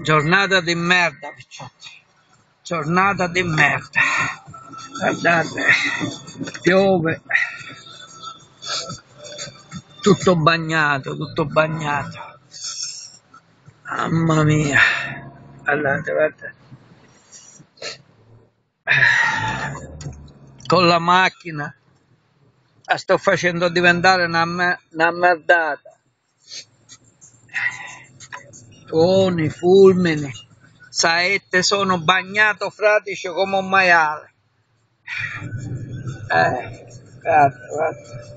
Giornata di merda, picciotti. Giornata di merda. Guardate, piove. Tutto bagnato, tutto bagnato. Mamma mia. Guardate, guardate. Con la macchina la sto facendo diventare una merdata. Tuoni, fulmini, saette, sono bagnato fradicio come un maiale. Guarda, guarda.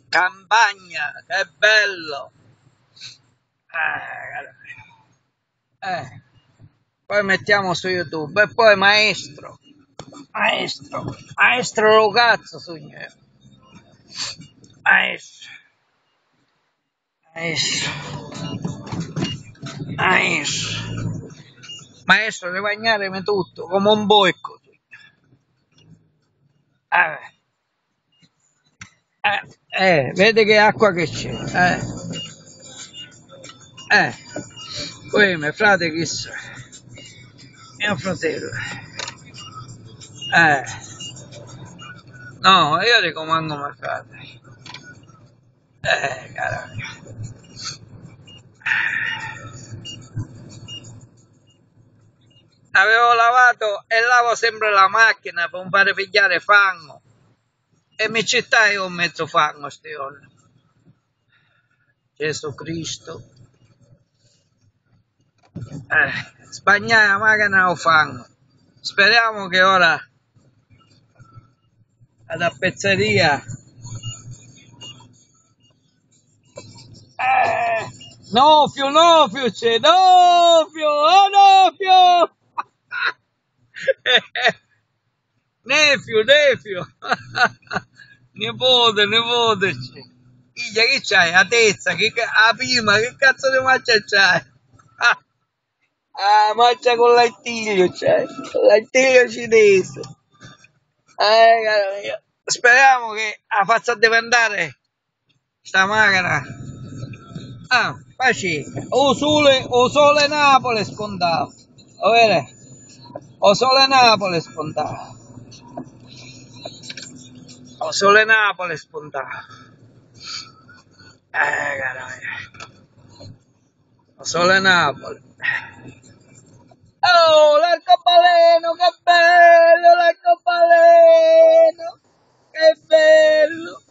Campagna, che bello. Poi mettiamo su YouTube e poi maestro lo cazzo sogno. Maestro, maestro, devi bagnarmi tutto come un boicco. Vedi che acqua che c'è. Poi mio frate chissà. Mio fratello. No, io ti comando mio frate. Caraca. Avevo lavato e lavo sempre la macchina per non fare pigliare fango. E mi cittai un mezzo fango sti giorni. Gesù Cristo. Spagnai la macchina lo fango. Speriamo che ora alla pezzeria Nofio c'è, Nofio, oh Nofio! Nefio, nipote c'è. Figlia, che c'hai? A tezza, a prima, che cazzo di mangia c'hai? Mangia con l'artiglio, c'hai, con l'artiglio cinese. Caro mio. Speriamo che la faccia diventare sta macchina. Facile. O sole Napoli scontato. O sole Napoli scontato. O sole Napoli scontato. Caro mio. O sole Napoli. Oh, l'arcobaleno, che bello l'arcobaleno, che bello.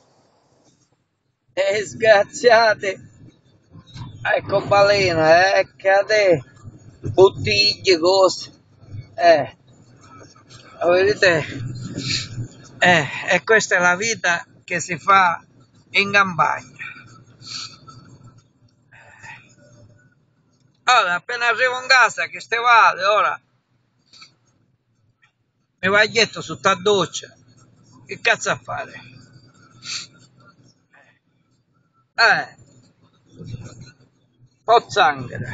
Sgraziate, arcobaleno, cade, bottiglie, cose, vedete, e questa è la vita che si fa in campagna. Allora, appena arrivo in casa, che ste vale, ora mi vaglietto sotto a doccia, che cazzo a fare? Pozzanghera.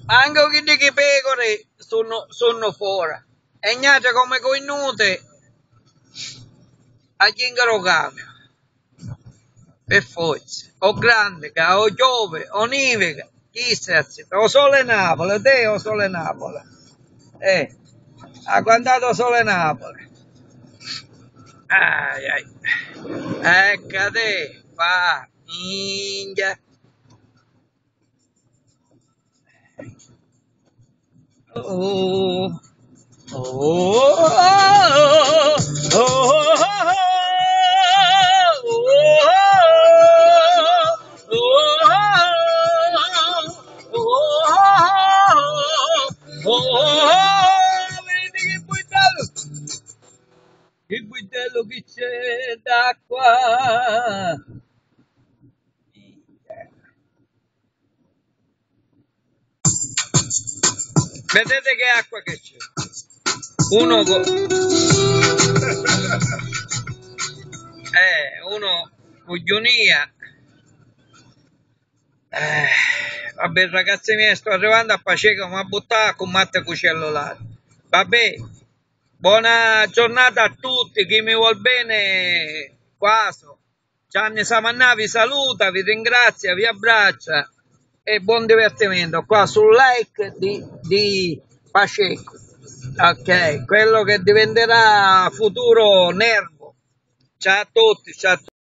Anche chi di che pecore sono fuori. E niente come cognute a chingaro cambio. Per forza. O grande, o giove, o nive, chi stazzi? O sole Napoli, te o sole Napoli. Ha guardato sole Napoli. Ecco te, va, minchia. Oh, oh, oh, che buitello che c'è d'acqua. Vedete che acqua che c'è. Uno coglionia. Vabbè ragazzi miei, sto arrivando a Paceca, ma buttare con matte con cellulare. Vabbè, buona giornata a tutti, chi mi vuol bene, quasi. Gianni Samannà vi saluta, vi ringrazia, vi abbraccia. e buon divertimento qua sul like di Pacheco. Ok, quello che diventerà futuro Nervo. Ciao a tutti, ciao a tutti.